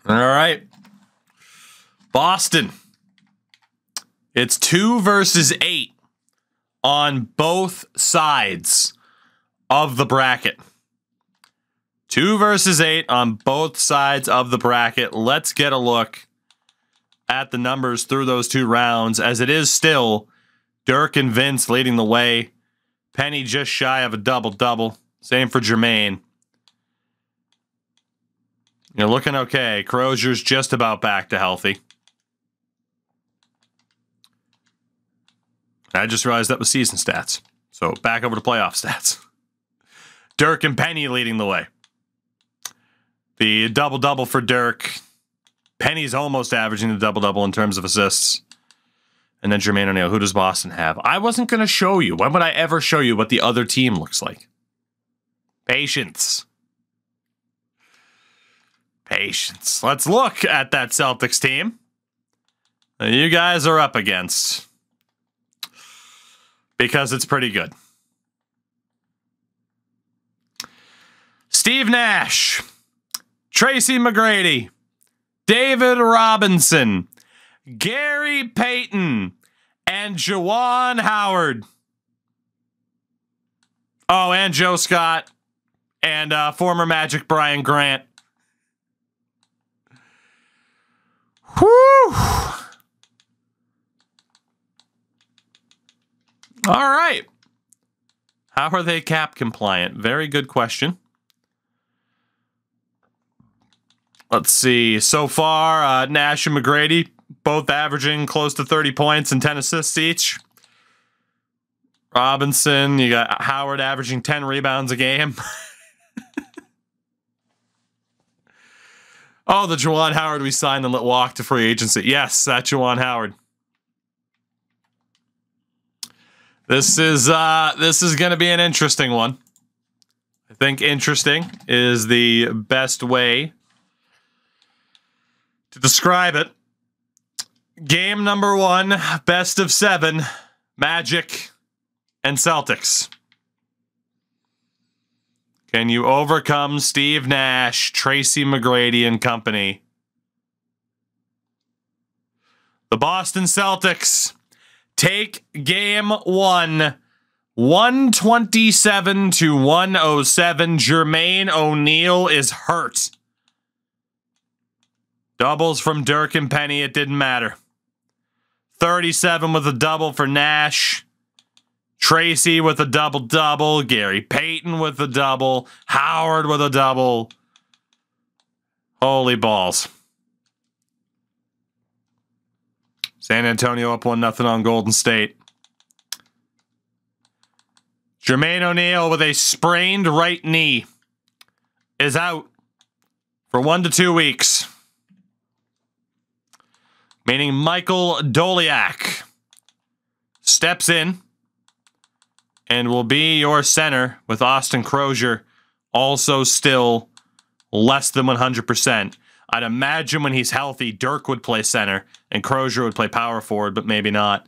All right. Boston. It's 2 versus 8 on both sides of the bracket. 2 versus 8 on both sides of the bracket. Let's get a look at the numbers through those 2 rounds, as it is still Dirk and Vince leading the way. Penny just shy of a double-double. Same for Jermaine. You're looking okay. Crozier's just about back to healthy. I just realized that was season stats. So back over to playoff stats. Dirk and Penny leading the way. The double-double for Dirk. Penny's almost averaging the double-double in terms of assists. And then Jermaine O'Neal. Who does Boston have? I wasn't going to show you. When would I ever show you what the other team looks like? Patience. Patience. Let's look at that Celtics team that you guys are up against, because it's pretty good. Steve Nash, Tracy McGrady, David Robinson, Gary Payton, and Juwan Howard. Oh, and Joe Scott, and former Magic Brian Grant. Whew. All right. How are they cap compliant? Very good question. Let's see. So far, Nash and McGrady both averaging close to 30 points and 10 assists each. Robinson, you got Howard averaging 10 rebounds a game. Oh, the Juwan Howard we signed and let walk to free agency. Yes, that Juwan Howard. This is going to be an interesting one. I think interesting is the best way to describe it. Game number 1, best of 7, Magic and Celtics. Can you overcome Steve Nash, Tracy McGrady, and company? The Boston Celtics take game 1, 127 to 107. Jermaine O'Neal is hurt. Doubles from Dirk and Penny, it didn't matter. 37 with a double for Nash. Tracy with a double-double. Gary Payton with a double. Howard with a double. Holy balls. San Antonio up 1-0 on Golden State. Jermaine O'Neal with a sprained right knee is out for 1 to 2 weeks. Meaning Michael Doliak steps in and will be your center, with Austin Crozier also still less than 100%. I'd imagine when he's healthy, Dirk would play center and Crozier would play power forward, but maybe not.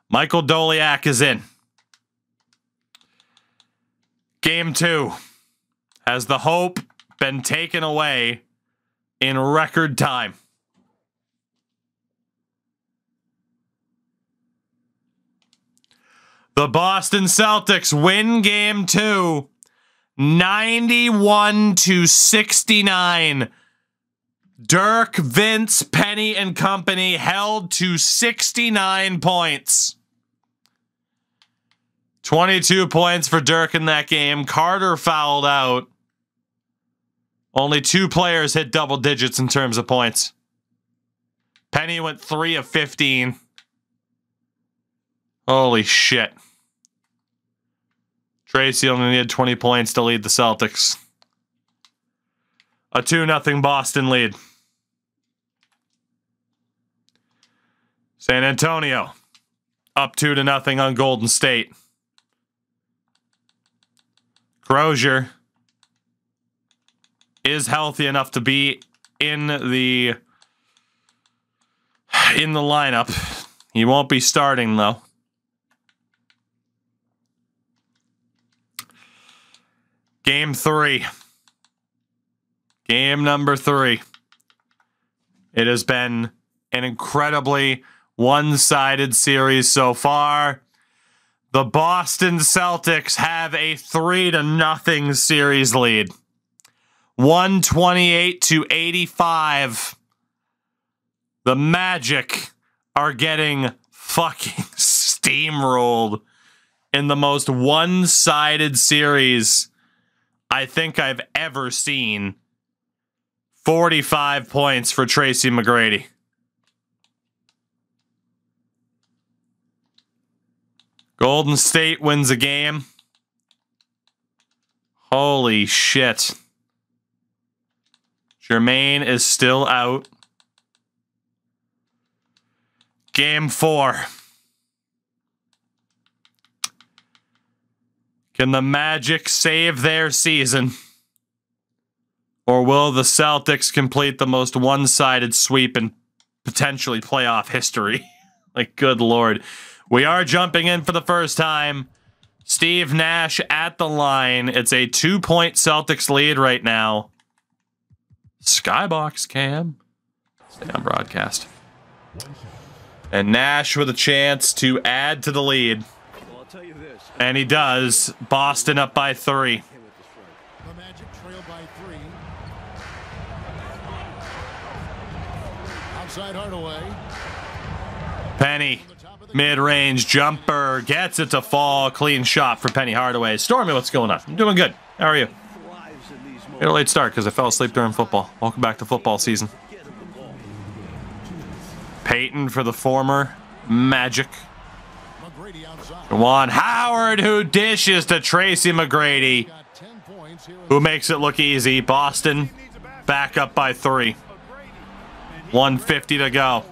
Michael Doliak is in. Game 2. Has the hope been taken away in record time? The Boston Celtics win game 2, 91 to 69. Dirk, Vince, Penny, and company held to 69 points. 22 points for Dirk in that game. Carter fouled out. Only 2 players hit double digits in terms of points. Penny went 3 of 15. Holy shit. Tracy only needed 20 points to lead the Celtics. A 2-0 Boston lead. San Antonio up 2-0 on Golden State. Crozier is healthy enough to be in the lineup. He won't be starting though. Game 3. Game number 3. It has been an incredibly one-sided series so far. The Boston Celtics have a 3-0 series lead. 128-85. The Magic are getting fucking steamrolled in the most one-sided series I think I've ever seen. 45 points for Tracy McGrady. Golden State wins a game. Holy shit. Jermaine is still out. Game 4. Can the Magic save their season? Or will the Celtics complete the most one-sided sweep in potentially playoff history? Like, good Lord. We are jumping in for the first time. Steve Nash at the line. It's a 2-point Celtics lead right now. Skybox cam. Stay on broadcast. And Nash with a chance to add to the lead. And he does. Boston up by 3. The Magic trail by 3. Outside Hardaway. Penny. Mid-range jumper. Gets it to fall. Clean shot for Penny Hardaway. Stormy, what's going on? I'm doing good. How are you? I had a late start because I fell asleep during football. Welcome back to football season. Peyton for the former Magic. Juwan Howard, who dishes to Tracy McGrady, who makes it look easy. Boston back up by 3. 1:50 to go.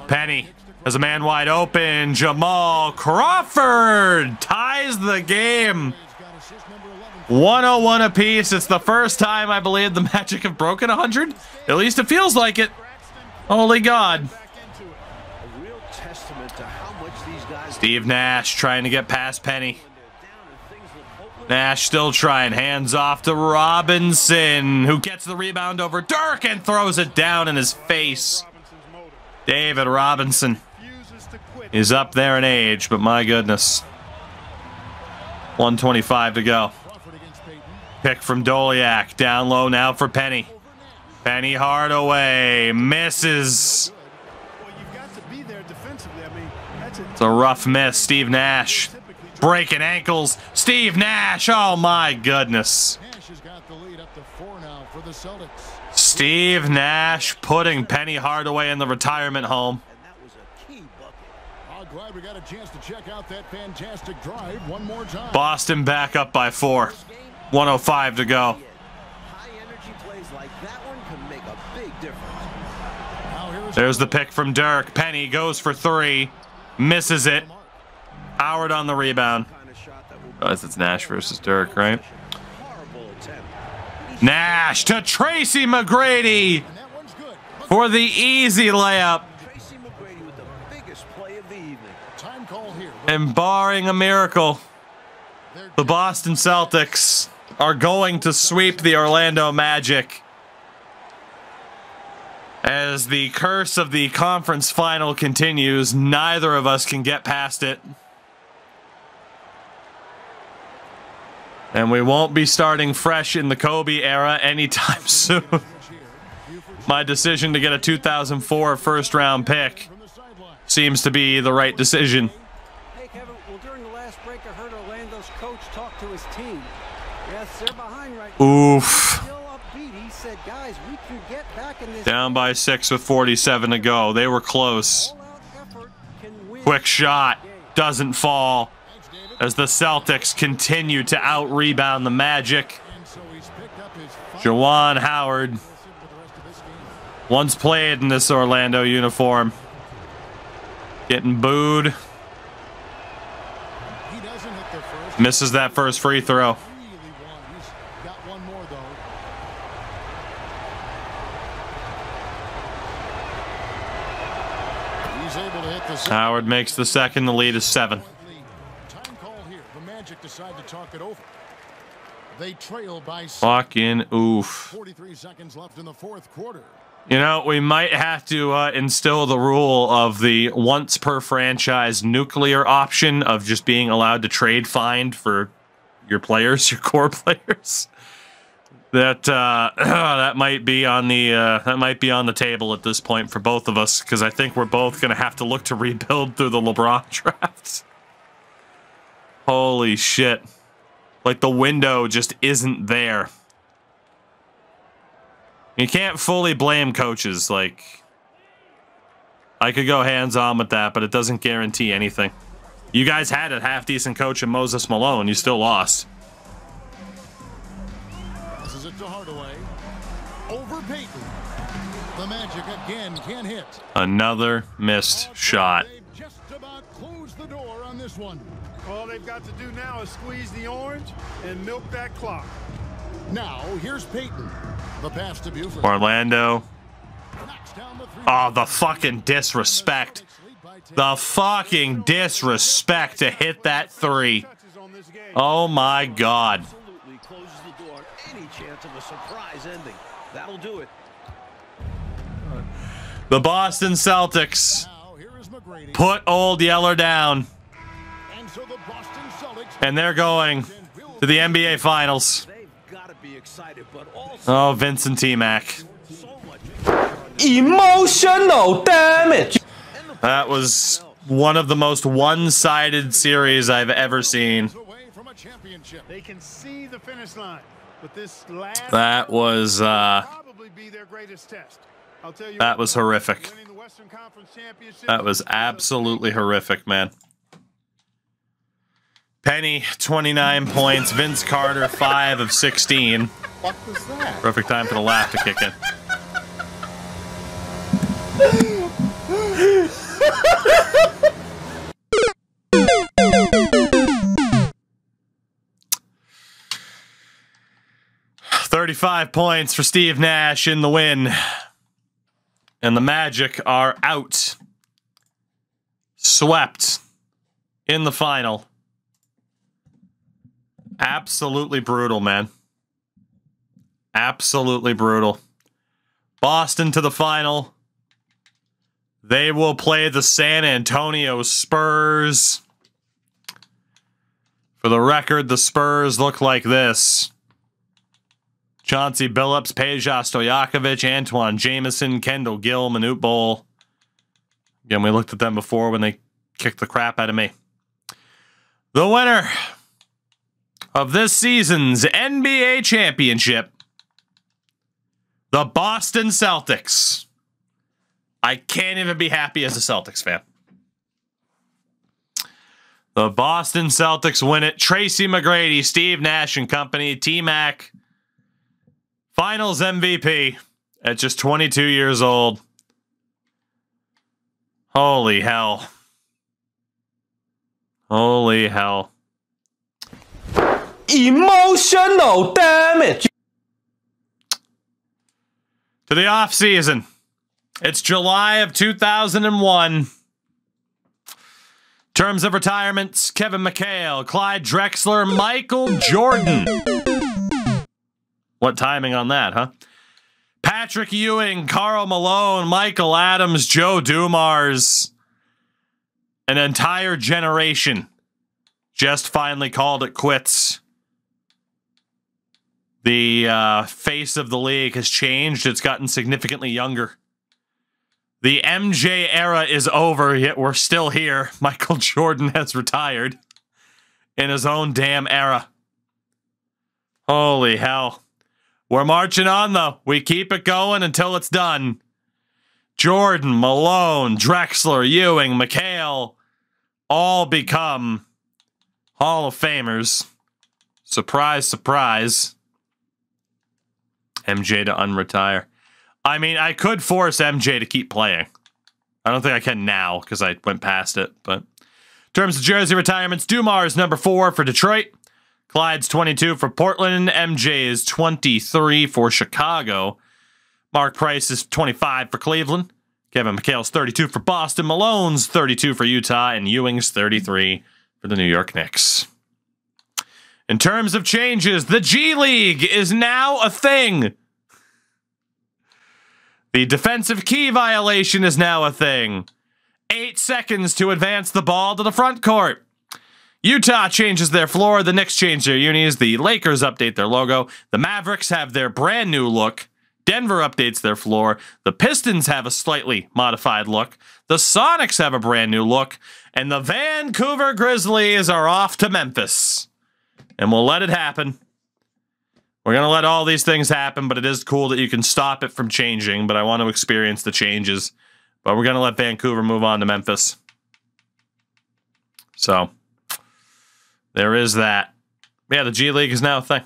Penny has a man wide open. Jamal Crawford ties the game. 101 apiece. It's the first time I believe the Magic have broken 100. At least it feels like it. Holy God. Steve Nash trying to get past Penny. Nash still trying. Hands off to Robinson, who gets the rebound over Dirk and throws it down in his face. David Robinson is up there in age, but my goodness. 1:25 to go. Pick from Doliak. Down low now for Penny. Penny Hardaway misses. It's a rough miss. Steve Nash breaking ankles. Steve Nash. Oh my goodness. Steve Nash putting Penny Hardaway in the retirement home. Glad we got a chance to check out that fantastic drive one more time. Boston back up by 4. 1:05 to go. There's the pick from Dirk. Penny goes for 3. Misses it. Howard on the rebound. Guys, it's Nash versus Dirk, right? Nash to Tracy McGrady for the easy layup. And barring a miracle, the Boston Celtics are going to sweep the Orlando Magic. As the curse of the conference final continues, neither of us can get past it. And we won't be starting fresh in the Kobe era anytime soon. My decision to get a 2004 first-round pick seems to be the right decision. Hey, Kevin, well, during the last break, I heard Orlando's coach talk to his team. Yes, they're behind right now. Oof. He said, guys, we can get back in this. Down by 6 with 47 to go. They were close. Quick shot. Doesn't fall. As the Celtics continue to out-rebound the Magic. Juwan Howard. Once played in this Orlando uniform. Getting booed. Misses that first free throw. Howard makes the second. The lead is 7. Time call here. The Magic decide to talk it over. They trail by fucking oof. 43 seconds left in the fourth quarter. You know, we might have to instill the rule of the once per franchise nuclear option of just being allowed to trade find for your players, your core players. That that might be on the table at this point for both of us, because I think we're both gonna have to look to rebuild through the LeBron draft. Holy shit. Like, the window just isn't there. You can't fully blame coaches. Like, I could go hands-on with that, but it doesn't guarantee anything. You guys had a half-decent coach in Moses Malone. You still lost. This is it to Hardaway. Over Payton. The Magic again can't hit. Another missed shot. They've just about closed the door on this one. All they've got to do now is squeeze the orange and milk that clock. Now, here's Payton. The pass to Buford. Orlando. Knocks down the three. Oh, the fucking disrespect. The fucking disrespect to hit that three. Oh my God. Absolutely closes the door on any chance of a surprise ending. That'll do it. The Boston Celtics Now, here is McGrady. put Old Yeller down, And so the Boston Celtics and they're going to the NBA Finals. They've got to be excited, but also Oh, Vincent T-Mac. so much. Emotional damage. That was one of the most one-sided series I've ever seen. away from a championship. They can see the finish line, but this last That was probably be their greatest test. I'll tell you that what, was though, horrific. winning the Western Conference Championship That was absolutely horrific, man. Penny, 29 points. Vince Carter, 5 of 16. What was that? Perfect time for the laugh to kick in. $35 points for Steve Nash in the win. And the Magic are out. Swept in the final. Absolutely brutal, man. Absolutely brutal. Boston to the final. They will play the San Antonio Spurs. For the record, the Spurs look like this. Chauncey Billups, Peja Stojakovic, Antoine Jameson, Kendall Gill, Manute Bol. Again, we looked at them before when they kicked the crap out of me. The winner of this season's NBA championship, the Boston Celtics. I can't even be happy as a Celtics fan. The Boston Celtics win it. Tracy McGrady, Steve Nash and company, T-Mac, Finals MVP at just 22 years old. Holy hell. Holy hell. Emotional damage. To the offseason. It's July of 2001. Terms of retirements, Kevin McHale, Clyde Drexler, Michael Jordan. What timing on that, huh? Patrick Ewing, Karl Malone, Michael Adams, Joe Dumars. An entire generation just finally called it quits. The face of the league has changed. It's gotten significantly younger. The MJ era is over, yet we're still here. Michael Jordan has retired in his own damn era. Holy hell. We're marching on, though. We keep it going until it's done. Jordan, Malone, Drexler, Ewing, McHale all become Hall of Famers. Surprise, surprise. MJ to unretire. I mean, I could force MJ to keep playing. I don't think I can now because I went past it. But in terms of jersey retirements, Dumars number 4 for Detroit. Clyde's 22 for Portland. MJ is 23 for Chicago. Mark Price is 25 for Cleveland. Kevin McHale's 32 for Boston. Malone's 32 for Utah. And Ewing's 33 for the New York Knicks. In terms of changes, the G League is now a thing. The defensive key violation is now a thing. 8 seconds to advance the ball to the front court. Utah changes their floor. The Knicks change their unis. The Lakers update their logo. The Mavericks have their brand new look. Denver updates their floor. The Pistons have a slightly modified look. The Sonics have a brand new look. And the Vancouver Grizzlies are off to Memphis. And we'll let it happen. We're going to let all these things happen, but it is cool that you can stop it from changing. But I want to experience the changes. But we're going to let Vancouver move on to Memphis. So, there is that. Yeah, the G League is now a thing.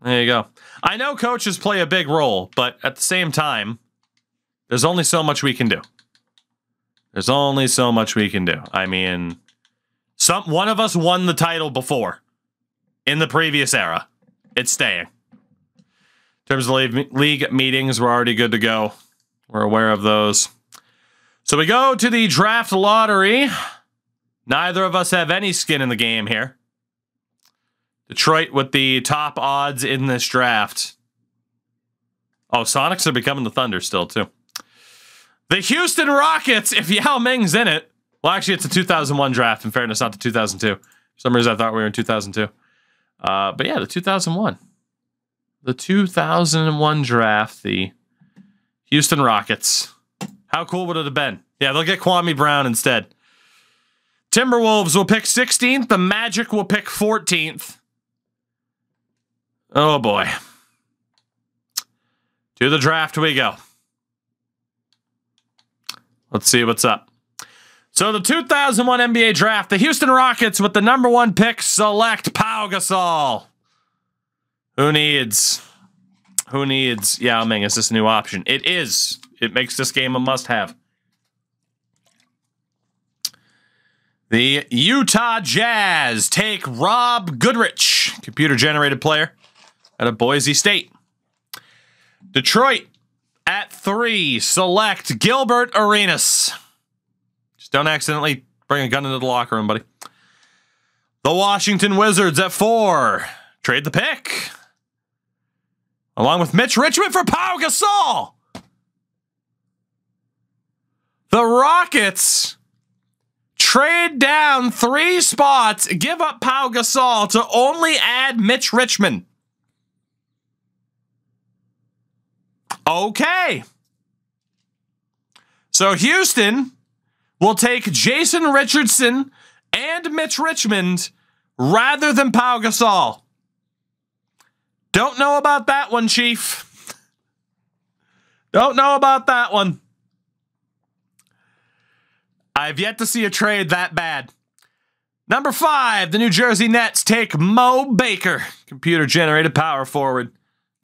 There you go. I know coaches play a big role, but at the same time, there's only so much we can do. There's only so much we can do. I mean, one of us won the title before in the previous era. It's staying. In terms of league meetings, we're already good to go. We're aware of those. So we go to the draft lottery. Neither of us have any skin in the game here. Detroit with the top odds in this draft. Oh, Sonics are becoming the Thunder still, too. The Houston Rockets, if Yao Ming's in it. Well, actually, it's a 2001 draft, in fairness, not the 2002. For some reason, I thought we were in 2002. But yeah, the 2001. The 2001 draft, the Houston Rockets. How cool would it have been? Yeah, they'll get Kwame Brown instead. Timberwolves will pick 16th. The Magic will pick 14th. Oh, boy. To the draft we go. Let's see what's up. So the 2001 NBA draft, the Houston Rockets with the number 1 pick select Pau Gasol. Who needs Yao Ming as this new option? It is. It makes this game a must-have. The Utah Jazz take Rob Goodrich, computer-generated player out of Boise State. Detroit at 3 select Gilbert Arenas. Just don't accidentally bring a gun into the locker room, buddy. The Washington Wizards at 4 trade the pick. Along with Mitch Richmond for Pau Gasol. The Rockets trade down 3 spots, give up Pau Gasol to only add Mitch Richmond. Okay. So Houston will take Jason Richardson and Mitch Richmond rather than Pau Gasol. Don't know about that one, Chief. Don't know about that one. I've yet to see a trade that bad. Number 5, the New Jersey Nets take Mo Baker, computer-generated power forward.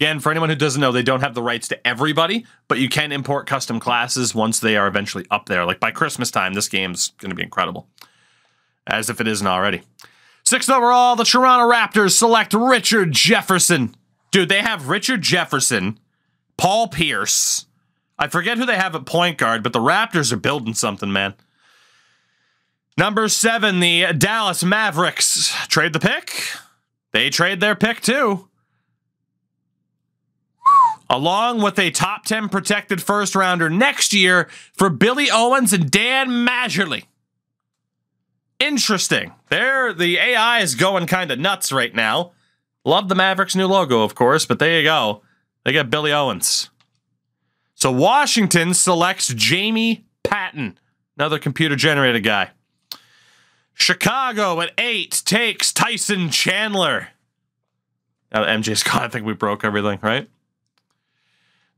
Again, for anyone who doesn't know, they don't have the rights to everybody, but you can import custom classes once they are eventually up there. Like by Christmas time, this game's going to be incredible. As if it isn't already. 6th overall, the Toronto Raptors select Richard Jefferson. Dude, they have Richard Jefferson, Paul Pierce. I forget who they have at point guard, but the Raptors are building something, man. Number 7, the Dallas Mavericks trade the pick. They trade their pick too. Along with a top 10 protected first rounder next year for Billy Owens and Dan Majerle. Interesting. The AI is going kind of nuts right now. Love the Mavericks' new logo, of course, but there you go. They got Billy Owens. So Washington selects Jamie Patton, another computer-generated guy. Chicago at 8 takes Tyson Chandler. Now that MJ's gone, I think we broke everything, right?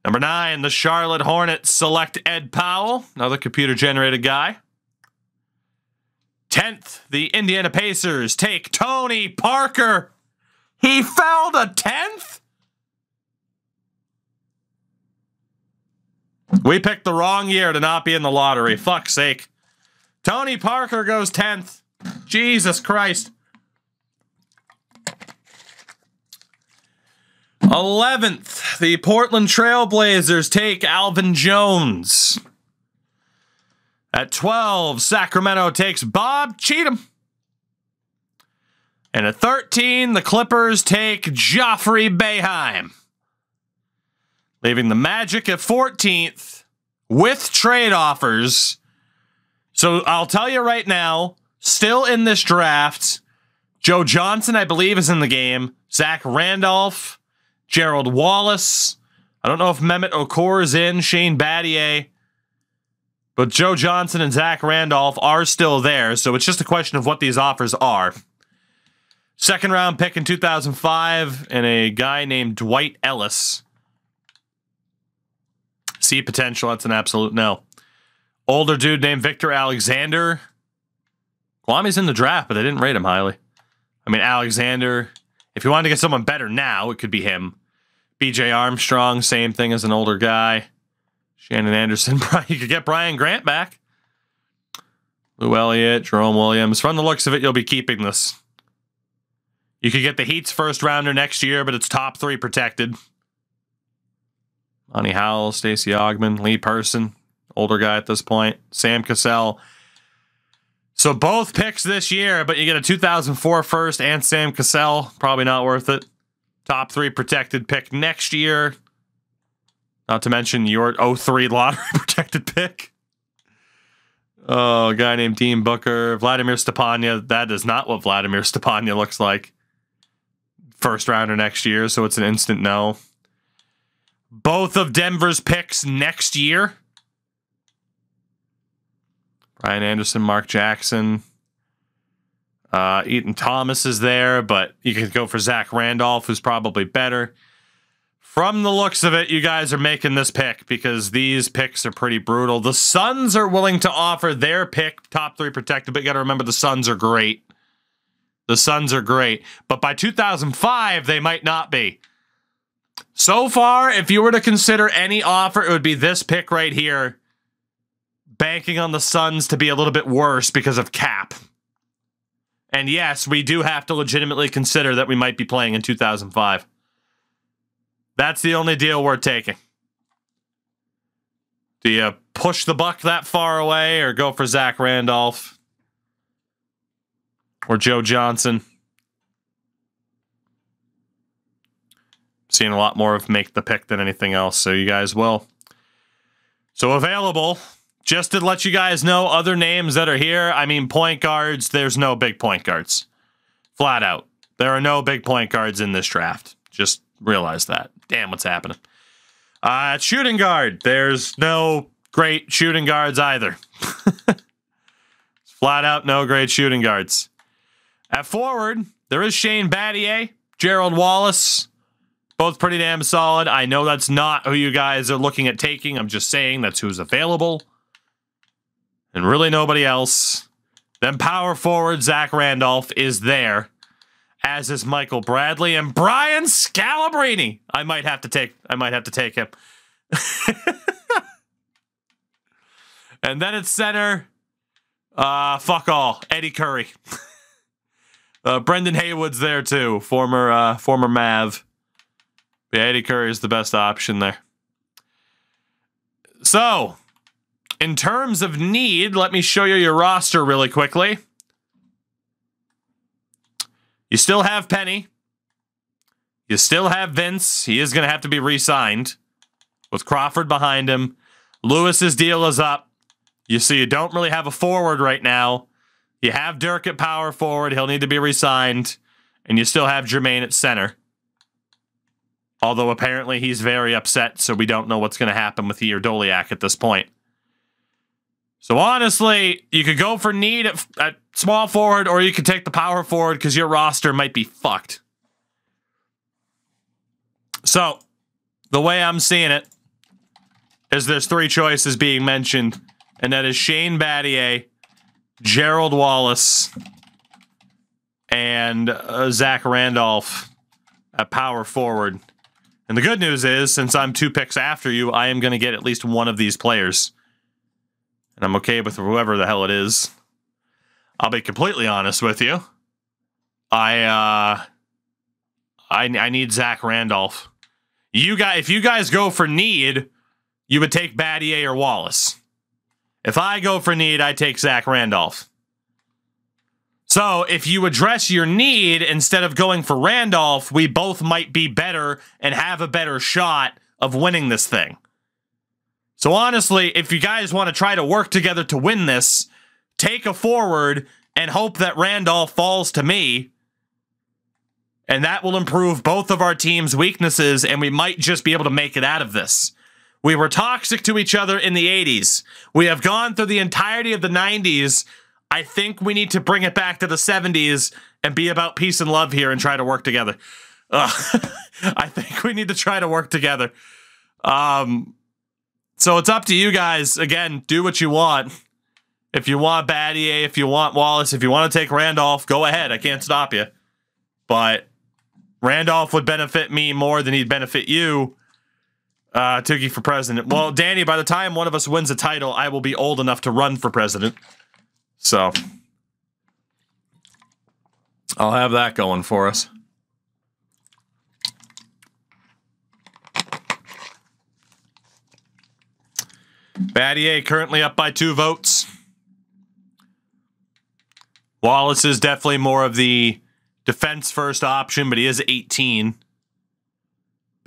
Number 9, the Charlotte Hornets select Ed Powell, another computer-generated guy. 10th, the Indiana Pacers take Tony Parker. He fell to 10th? We picked the wrong year to not be in the lottery. Fuck's sake. Tony Parker goes 10th. Jesus Christ. 11th, the Portland Trailblazers take Alvin Jones. At 12, Sacramento takes Bob Cheatham. And at 13, the Clippers take Joffrey Boeheim, leaving the Magic at 14th with trade offers. So I'll tell you right now, still in this draft, Joe Johnson, I believe, is in the game. Zach Randolph, Gerald Wallace. I don't know if Mehmet Okur is in, Shane Battier. But Joe Johnson and Zach Randolph are still there, so it's just a question of what these offers are. Second round pick in 2005, and a guy named Dwight Ellis. See potential, that's an absolute no. Older dude named Victor Alexander. Kwami's in the draft, but they didn't rate him highly. I mean, Alexander, if you wanted to get someone better now, it could be him. BJ Armstrong, same thing as an older guy. Shannon Anderson, you could get Brian Grant back. Lou Elliott, Jerome Williams. From the looks of it, you'll be keeping this. You could get the Heat's first rounder next year, but it's top 3 protected. Monty Howell, Stacey Ogman, Lee Person, older guy at this point. Sam Cassell. So both picks this year, but you get a 2004 first and Sam Cassell. Probably not worth it. Top 3 protected pick next year. Not to mention your 03 lottery protected pick. Oh, a guy named Dean Booker. Vladimir Stepanya. That is not what Vladimir Stepanya looks like. First rounder next year, so it's an instant no. Both of Denver's picks next year. Brian Anderson, Mark Jackson. Eaton Thomas is there, but you could go for Zach Randolph, who's probably better. From the looks of it, you guys are making this pick because these picks are pretty brutal. The Suns are willing to offer their pick, top 3 protected, but you got to remember the Suns are great. The Suns are great, but by 2005, they might not be. So far, if you were to consider any offer, it would be this pick right here, banking on the Suns to be a little bit worse because of cap. And yes, we do have to legitimately consider that we might be playing in 2005. That's the only deal we're taking. Do you push the buck that far away or go for Zach Randolph? Or Joe Johnson? Seeing a lot more of make the pick than anything else, so you guys will. So available, just to let you guys know, other names that are here. I mean, point guards, there's no big point guards. Flat out. There are no big point guards in this draft. Just realize that. Damn, what's happening? Shooting guard, there's no great shooting guards either. Flat out, no great shooting guards. At forward, there is Shane Battier, Gerald Wallace. Both pretty damn solid. I know that's not who you guys are looking at taking. I'm just saying that's who's available. And really nobody else. Then power forward, Zach Randolph is there. As is Michael Bradley and Brian Scalabrine. I might have to take him. And then at center, fuck all. Eddie Curry. Brendan Haywood's there too, former Mav. Yeah, Eddie Curry is the best option there. So, in terms of need, let me show you your roster really quickly. You still have Penny. You still have Vince. He is going to have to be re-signed with Crawford behind him. Lewis's deal is up. You see, you don't really have a forward right now. You have Dirk at power forward. He'll need to be re-signed. And you still have Jermaine at center. Although apparently he's very upset, so we don't know what's going to happen with he or Doliak at this point. So honestly, you could go for need at small forward, or you could take the power forward because your roster might be fucked. So, the way I'm seeing it is there's 3 choices being mentioned, and that is Shane Battier, Gerald Wallace, and Zach Randolph at power forward. And the good news is, since I'm 2 picks after you, I am going to get at least one of these players. And I'm okay with whoever the hell it is. I'll be completely honest with you. I need Zach Randolph. If you guys go for need, you would take Battier or Wallace. If I go for need, I take Zach Randolph. So if you address your need instead of going for Randolph, we both might be better and have a better shot of winning this thing. So honestly, if you guys want to try to work together to win this, take a forward and hope that Randolph falls to me. And that will improve both of our team's weaknesses, and we might just be able to make it out of this. We were toxic to each other in the 80s. We have gone through the entirety of the 90s. I think we need to bring it back to the 70s and be about peace and love here and try to work together. I think we need to try to work together. So it's up to you guys. Again, do what you want. If you want Battier, if you want Wallace, if you want to take Randolph, go ahead. I can't stop you. But Randolph would benefit me more than he'd benefit you. Tookie for president. Well, Danny, by the time one of us wins a title, I will be old enough to run for president. So I'll have that going for us. Battier currently up by 2 votes. Wallace is definitely more of the defense first option, but he is 18.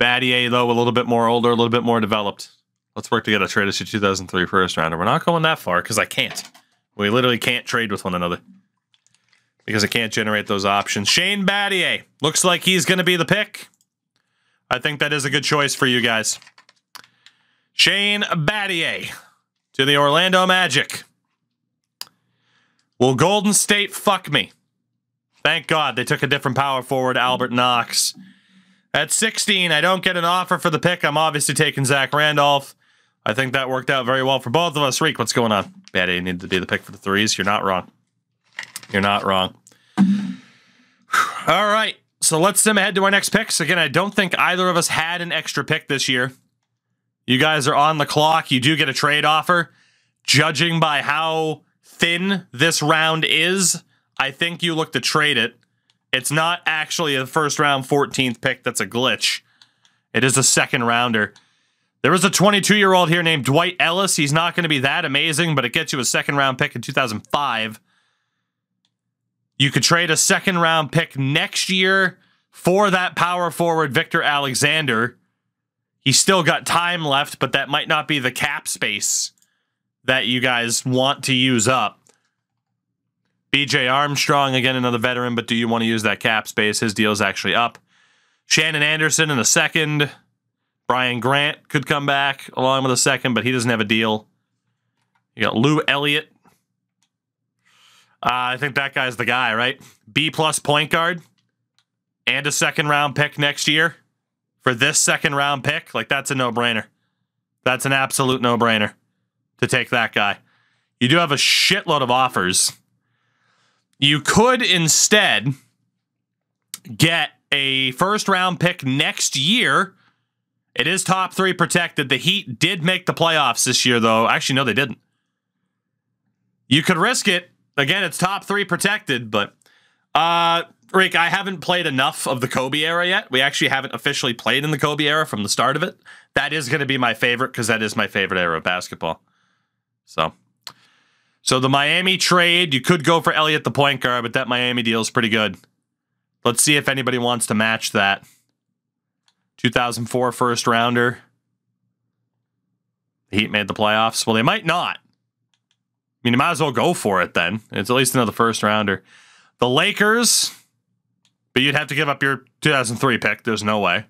Battier, though, a little bit more older, a little bit more developed. Let's work together. Trade us your 2003 first rounder. We're not going that far because I can't. We literally can't trade with one another because I can't generate those options. Shane Battier. Looks like he's going to be the pick. I think that is a good choice for you guys. Shane Battier to the Orlando Magic. Will Golden State fuck me? Thank God they took a different power forward, Albert Knox. At 16, I don't get an offer for the pick. I'm obviously taking Zach Randolph. I think that worked out very well for both of us. Reek, what's going on? Battier needed to be the pick for the threes. You're not wrong. You're not wrong. All right, so let's sim ahead to our next picks. Again, I don't think either of us had an extra pick this year. You guys are on the clock. You do get a trade offer. Judging by how thin this round is, I think you look to trade it. It's not actually a first round 14th pick. That's a glitch. It is a second rounder. There was a 22-year-old here named Dwight Ellis. He's not going to be that amazing, but it gets you a second round pick in 2005. You could trade a second round pick next year for that power forward, Victor Alexander. He's still got time left, but that might not be the cap space that you guys want to use up. BJ Armstrong, again, another veteran, but do you want to use that cap space? His deal is actually up. Shannon Anderson in a second. Brian Grant could come back along with a second, but he doesn't have a deal. You got Lou Elliott. I think that guy's the guy, right? B-plus point guard and a second-round pick next year for this second-round pick. Like, that's a no-brainer. That's an absolute no-brainer to take that guy. You do have a shitload of offers. You could instead get a first-round pick next year. It is top 3 protected. The Heat did make the playoffs this year, though. Actually, no, they didn't. You could risk it. Again, it's top 3 protected, but Rick, I haven't played enough of the Kobe era yet. We actually haven't officially played in the Kobe era from the start of it. That is going to be my favorite because that is my favorite era of basketball. So the Miami trade, you could go for Elliott, the point guard, but that Miami deal is pretty good. Let's see if anybody wants to match that. 2004 first rounder. The Heat made the playoffs. Well, they might not. I mean, you might as well go for it then. It's at least another first rounder. The Lakers, but you'd have to give up your 2003 pick. There's no way.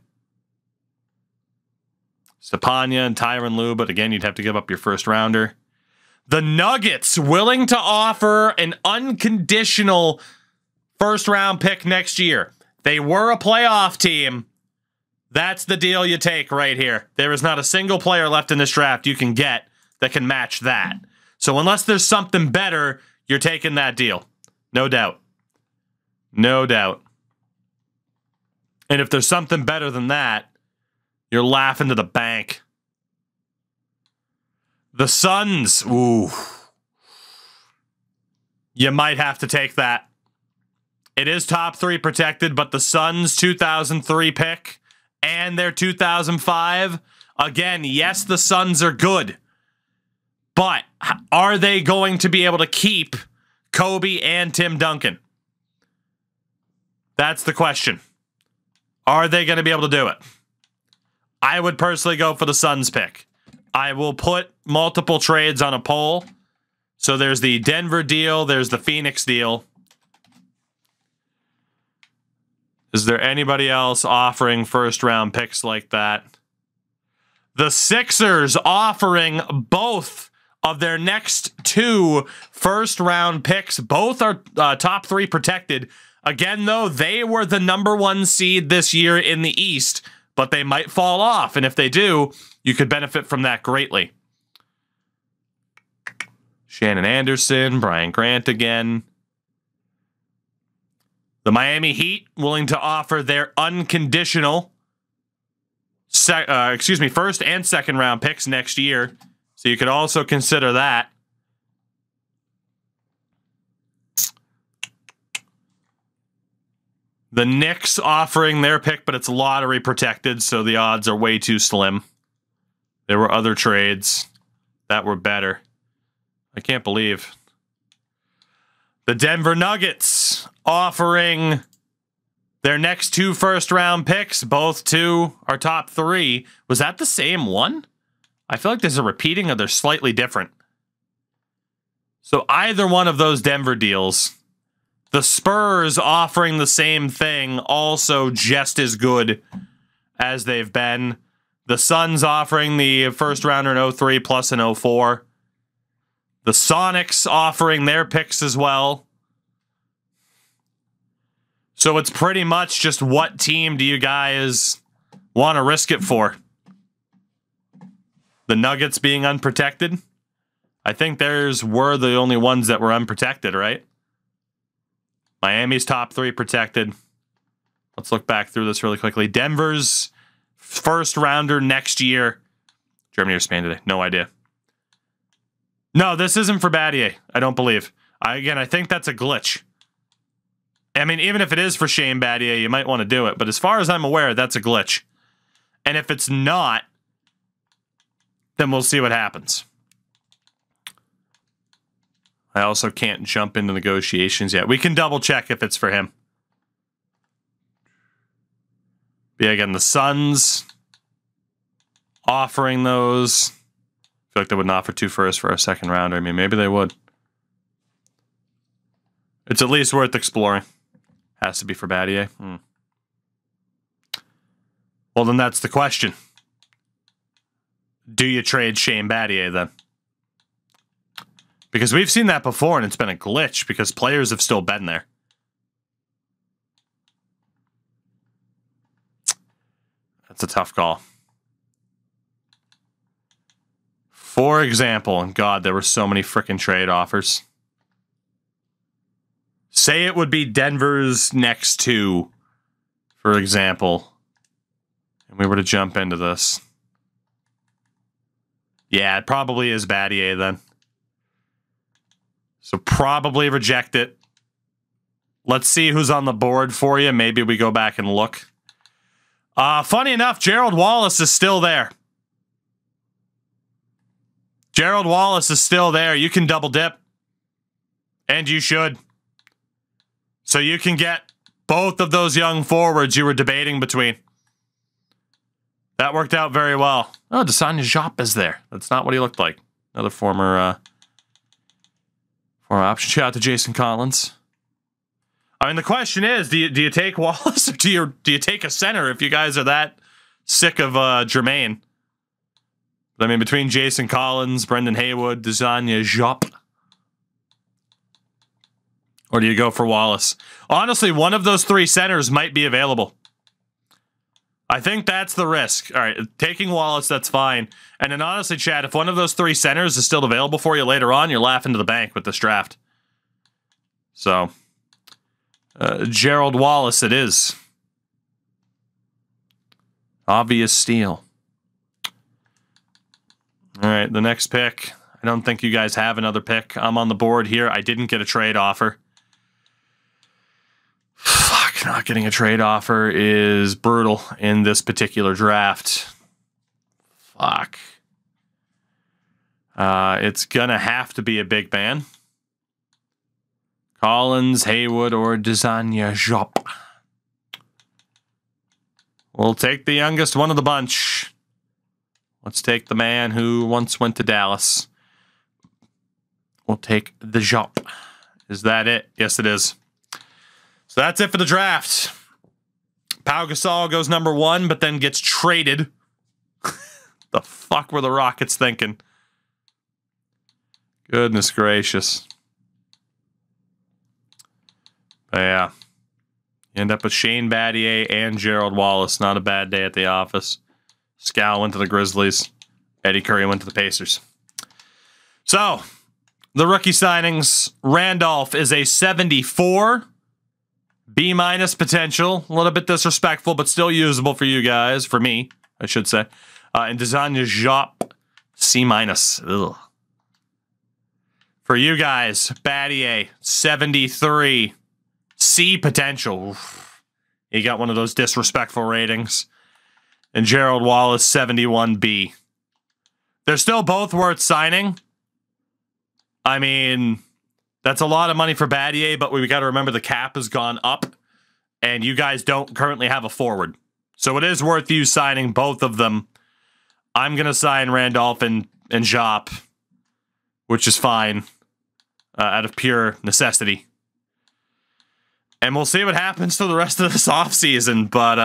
Stepanya and Tyronn Lue, but again, you'd have to give up your first rounder. The Nuggets, willing to offer an unconditional first round pick next year. They were a playoff team. That's the deal you take right here. There is not a single player left in this draft you can get that can match that. So unless there's something better, you're taking that deal. No doubt. No doubt. And if there's something better than that, you're laughing to the bank. The Suns. Ooh. You might have to take that. It is top 3 protected, but the Suns' 2003 pick and their 2005. Again, yes, the Suns are good. But are they going to be able to keep Kobe and Tim Duncan? That's the question. Are they going to be able to do it? I would personally go for the Suns pick. I will put multiple trades on a poll. So there's the Denver deal. There's the Phoenix deal. Is there anybody else offering first-round picks like that? The Sixers offering both of their next 2 first-round picks. Both are top 3 protected. Again, though, they were the #1 seed this year in the East, but they might fall off. And if they do, you could benefit from that greatly. Shannon Anderson, Brian Grant again. The Miami Heat willing to offer their unconditional first and second round picks next year. So you could also consider that. The Knicks offering their pick, but it's lottery protected, so the odds are way too slim. There were other trades that were better. I can't believe. The Denver Nuggets offering their next 2 first-round picks. Both 2 are top 3. Was that the same one? I feel like there's a repeating of they're slightly different. So either one of those Denver deals. The Spurs offering the same thing, also just as good as they've been. The Suns offering the first rounder in 03 plus an 04. The Sonics offering their picks as well. So it's pretty much just what team do you guys want to risk it for? The Nuggets being unprotected? I think theirs were the only ones that were unprotected, right? Miami's top 3 protected. Let's look back through this really quickly. Denver's first rounder next year. Germany or Spain today? No idea. No, this isn't for Battier. I don't believe. I think that's a glitch. I mean, even if it is for Shane Battier, you might want to do it. But as far as I'm aware, that's a glitch. And if it's not, then we'll see what happens. I also can't jump into negotiations yet. We can double check if it's for him. But yeah, again, the Suns offering those. I feel like they wouldn't offer 2 firsts for a second rounder. I mean, maybe they would. It's at least worth exploring. Has to be for Battier. Well, then that's the question. Do you trade Shane Battier then? Because we've seen that before and it's been a glitch because players have still been there. That's a tough call. For example, and God, there were so many freaking trade offers. Say it would be Denver's next 2, for example. And we were to jump into this. Yeah, it probably is Battier then. So probably reject it. Let's see who's on the board for you. Maybe we go back and look. Funny enough, Gerald Wallace is still there. Gerald Wallace is still there. You can double dip. And you should. So you can get both of those young forwards you were debating between. That worked out very well. Oh, Desanya Jop is there. That's not what he looked like. Another former option. Shout out to Jason Collins. I mean, the question is, do you take Wallace or do you take a center if you guys are that sick of Jermaine? I mean, between Jason Collins, Brendan Haywood, Desanya Jop. Or do you go for Wallace? Honestly, one of those 3 centers might be available. I think that's the risk. All right, taking Wallace, that's fine. And then honestly, Chad, if one of those 3 centers is still available for you later on, you're laughing to the bank with this draft. So, Gerald Wallace it is. Obvious steal. All right, the next pick. I don't think you guys have another pick. I'm on the board here. I didn't get a trade offer. Fuck, not getting a trade offer is brutal in this particular draft. Fuck. It's gonna have to be a big man. Collins, Haywood, or Desanya Jop. We'll take the youngest one of the bunch. Let's take the man who once went to Dallas. We'll take the jump. Is that it? Yes, it is. So that's it for the draft. Pau Gasol goes number 1, but then gets traded. The fuck were the Rockets thinking? Goodness gracious. But yeah. You end up with Shane Battier and Gerald Wallace. Not a bad day at the office. Scal went to the Grizzlies. Eddie Curry went to the Pacers. So, the rookie signings. Randolph is a 74. B- potential. A little bit disrespectful, but still usable for you guys. For me, I should say. And Desanya Jop, C-. Ugh. For you guys, Battier, 73. C potential. Oof. He got one of those disrespectful ratings. And Gerald Wallace, 71B. They're still both worth signing. I mean, that's a lot of money for Battier, but we got to remember the cap has gone up, and you guys don't currently have a forward. So it is worth you signing both of them. I'm going to sign Randolph and Jop, which is fine, out of pure necessity. And we'll see what happens to the rest of this offseason, but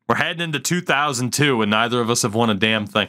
we're heading into 2002, and neither of us have won a damn thing.